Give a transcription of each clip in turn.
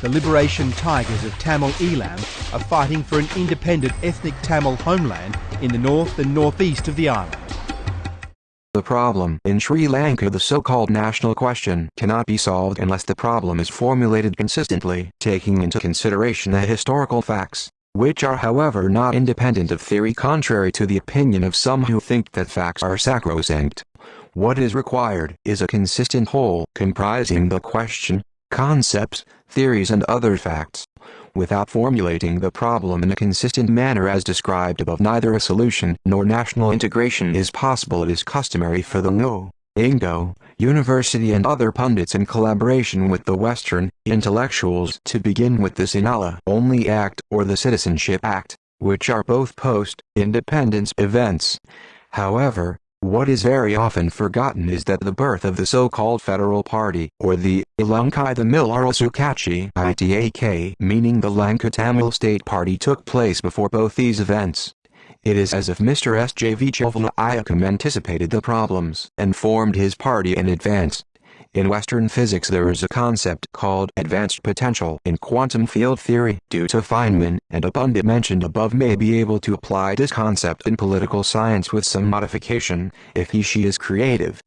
the Liberation Tigers of Tamil Elam are fighting for an independent ethnic Tamil homeland in the north and northeast of the island. The problem in Sri Lanka, the so-called national question, cannot be solved unless the problem is formulated consistently, taking into consideration the historical facts, which are however not independent of theory, contrary to the opinion of some who think that facts are sacrosanct. What is required is a consistent whole comprising the question, concepts, theories and other facts. Without formulating the problem in a consistent manner as described above, neither a solution nor national integration is possible. It is customary for the NGO, INGO, University and other pundits in collaboration with the Western intellectuals to begin with the Sinhala-only Act or the Citizenship Act, which are both post-independence events. However, what is very often forgotten is that the birth of the so-called Federal Party, or the Ilankai the Milarasukachi ITAK, meaning the Lanka Tamil State Party, took place before both these events. It is as if Mr. S.J.V. Chelvanayakam anticipated the problems and formed his party in advance. In Western physics there is a concept called advanced potential in quantum field theory. Due to Feynman and a pundit mentioned above may be able to apply this concept in political science with some modification, if he/she is creative.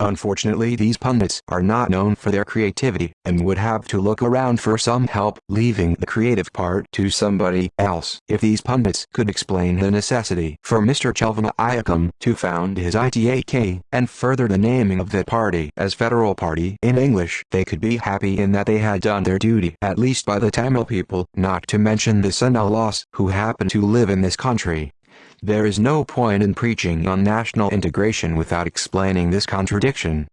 Unfortunately, these pundits are not known for their creativity, and would have to look around for some help, leaving the creative part to somebody else. If these pundits could explain the necessity for Mr. Chelvanayakam to found his ITAK, and further the naming of that party as Federal Party in English, they could be happy in that they had done their duty, at least by the Tamil people, not to mention the Sinhalese who happen to live in this country. There is no point in preaching on national integration without explaining this contradiction.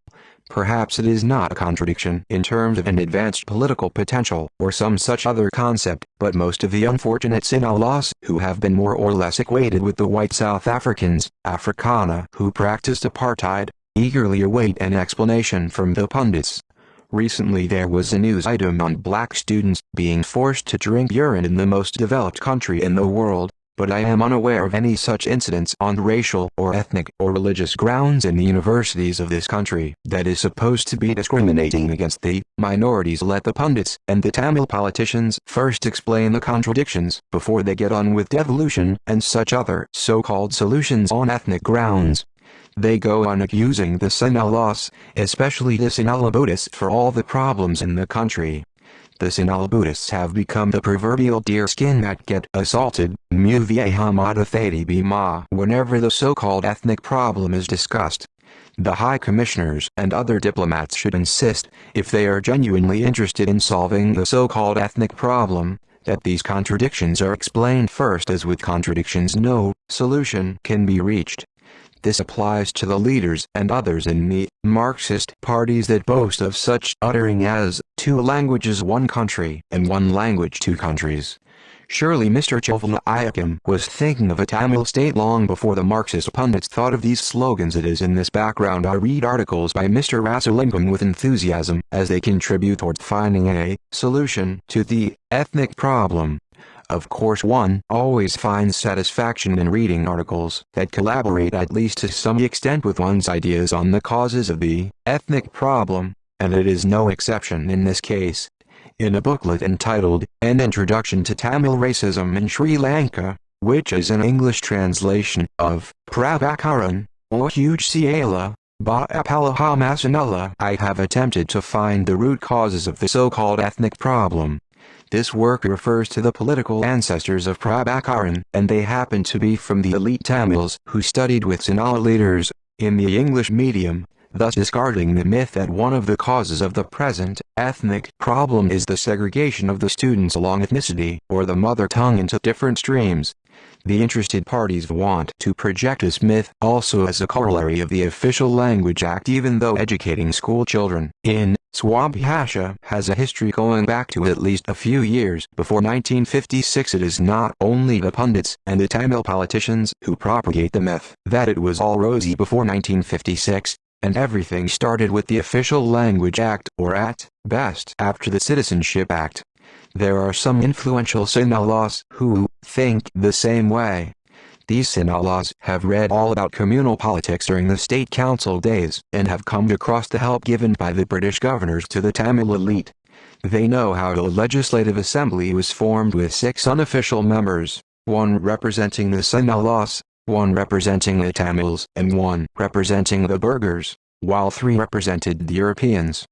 Perhaps it is not a contradiction in terms of an advanced political potential or some such other concept, but most of the unfortunate Sinhalese, who have been more or less equated with the white South Africans, Afrikaner, who practiced apartheid, eagerly await an explanation from the pundits. Recently there was a news item on black students being forced to drink urine in the most developed country in the world, but I am unaware of any such incidents on racial or ethnic or religious grounds in the universities of this country that is supposed to be discriminating against the minorities. Let the pundits and the Tamil politicians first explain the contradictions before they get on with devolution and such other so-called solutions on ethnic grounds. They go on accusing the Sinhalese, especially the Sinhala Buddhists, for all the problems in the country. The Sinhala Buddhists have become the proverbial deerskin that get assaulted, whenever the so-called ethnic problem is discussed. The High Commissioners and other diplomats should insist, if they are genuinely interested in solving the so-called ethnic problem, that these contradictions are explained first, as with contradictions no solution can be reached. This applies to the leaders and others in the Marxist parties that boast of such uttering as 2 languages 1 country and 1 language 2 countries. Surely Mr. Chelvanayakam was thinking of a Tamil state long before the Marxist pundits thought of these slogans. It is in this background I read articles by Mr. Rasulingam with enthusiasm, as they contribute towards finding a solution to the ethnic problem. Of course, one always finds satisfaction in reading articles that collaborate at least to some extent with one's ideas on the causes of the ethnic problem, and it is no exception in this case. In a booklet entitled, An Introduction to Tamil Racism in Sri Lanka, which is an English translation of Prabhakaran, or Huge Ciala, Ba Apalahamasanella, I have attempted to find the root causes of the so-called ethnic problem. This work refers to the political ancestors of Prabhakaran, and they happen to be from the elite Tamils who studied with Sinhala leaders in the English medium, thus discarding the myth that one of the causes of the present ethnic problem is the segregation of the students along ethnicity or the mother tongue into different streams. The interested parties want to project this myth also as a corollary of the Official Language Act, even though educating school children in Swabhasha has a history going back to at least a few years before 1956. It is not only the pundits and the Tamil politicians who propagate the myth that it was all rosy before 1956, and everything started with the Official Language Act, or at best after the Citizenship Act. There are some influential Sinhalese who think the same way. These Sinhalese have read all about communal politics during the state council days and have come across the help given by the British governors to the Tamil elite. They know how the Legislative Assembly was formed with 6 unofficial members, 1 representing the Sinhalese, 1 representing the Tamils, and 1 representing the Burghers, while 3 represented the Europeans.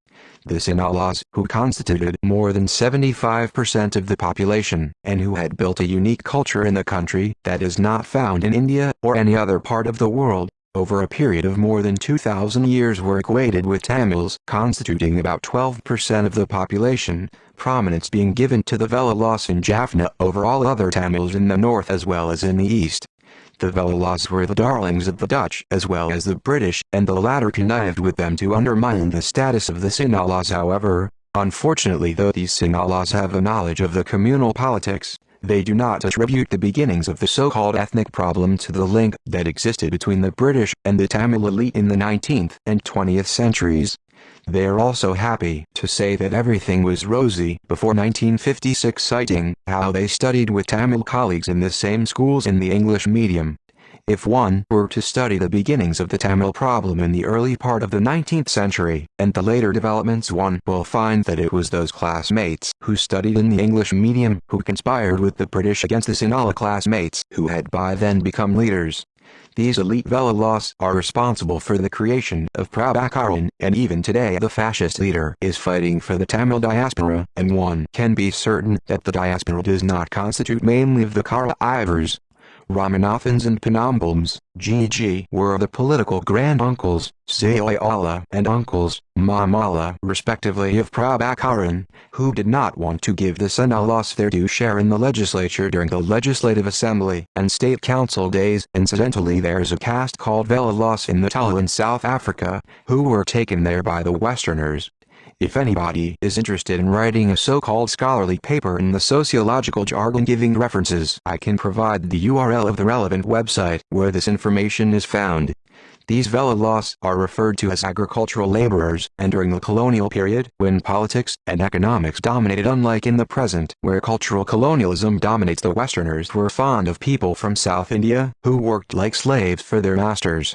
The Sinhalese, who constituted more than 75% of the population, and who had built a unique culture in the country that is not found in India or any other part of the world, over a period of more than 2,000 years were equated with Tamils, constituting about 12% of the population, prominence being given to the Vellalas in Jaffna over all other Tamils in the north as well as in the east. The Vellalas were the darlings of the Dutch as well as the British, and the latter connived with them to undermine the status of the Sinhalese. However, unfortunately, though these Sinhalese have a knowledge of the communal politics, they do not attribute the beginnings of the so-called ethnic problem to the link that existed between the British and the Tamil elite in the 19th and 20th centuries. They are also happy to say that everything was rosy before 1956, citing how they studied with Tamil colleagues in the same schools in the English medium. If one were to study the beginnings of the Tamil problem in the early part of the 19th century, and the later developments, one will find that it was those classmates who studied in the English medium who conspired with the British against the Sinhala classmates who had by then become leaders. These elite Vellalas are responsible for the creation of Prabhakaran, and even today the fascist leader is fighting for the Tamil diaspora, and one can be certain that the diaspora does not constitute mainly of the Kara Ivors. Ramanathans and Penambulms, GG, were the political granduncles, Sayala and uncles, Mamala, respectively, of Prabhakaran, who did not want to give the Sinhalese their due share in the legislature during the Legislative Assembly and State Council days. Incidentally, there's a caste called Vellalas in Natal in South Africa, who were taken there by the Westerners. If anybody is interested in writing a so-called scholarly paper in the sociological jargon giving references, I can provide the URL of the relevant website where this information is found. These Vellalas are referred to as agricultural laborers, and during the colonial period, when politics and economics dominated, unlike in the present, where cultural colonialism dominates, the Westerners were fond of people from South India, who worked like slaves for their masters.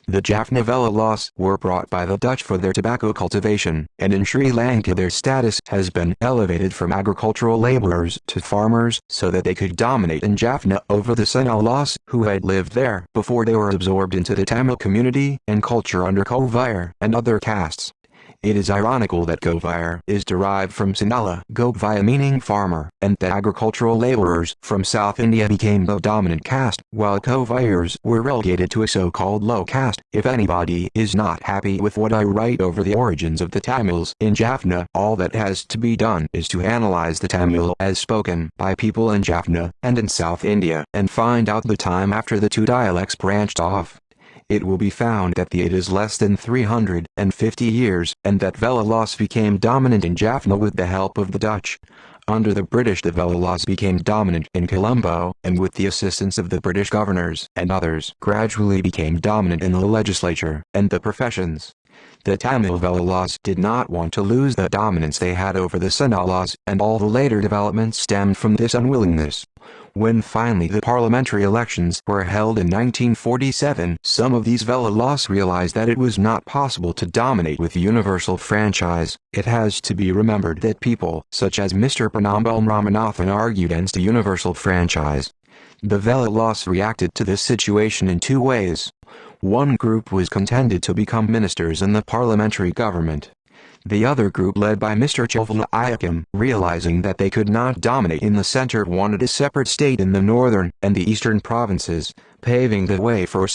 The Jaffna Vellalas were brought by the Dutch for their tobacco cultivation, and in Sri Lanka their status has been elevated from agricultural laborers to farmers so that they could dominate in Jaffna over the Sinhalese who had lived there before they were absorbed into the Tamil community and culture under Kovire and other castes. It is ironical that Kovire is derived from Sinhala, Govaya meaning farmer, and that agricultural laborers from South India became the dominant caste, while Kovires were relegated to a so-called low caste. If anybody is not happy with what I write over the origins of the Tamils in Jaffna, all that has to be done is to analyze the Tamil as spoken by people in Jaffna and in South India, and find out the time after the two dialects branched off. It will be found that it is less than 350 years, and that Vellalas became dominant in Jaffna with the help of the Dutch. Under the British, the Vellalas became dominant in Colombo, and with the assistance of the British governors and others, gradually became dominant in the legislature and the professions. The Tamil Vellalas did not want to lose the dominance they had over the Sinhalese, and all the later developments stemmed from this unwillingness. When finally the parliamentary elections were held in 1947, some of these Vellalas realized that it was not possible to dominate with universal franchise. It has to be remembered that people such as Mr. Pranambal Ramanathan argued against a universal franchise. The Vellalas reacted to this situation in two ways. One group was contented to become ministers in the parliamentary government. The other group, led by Mr. Chovalna Ayakam, realizing that they could not dominate in the center, wanted a separate state in the northern and the eastern provinces, paving the way for a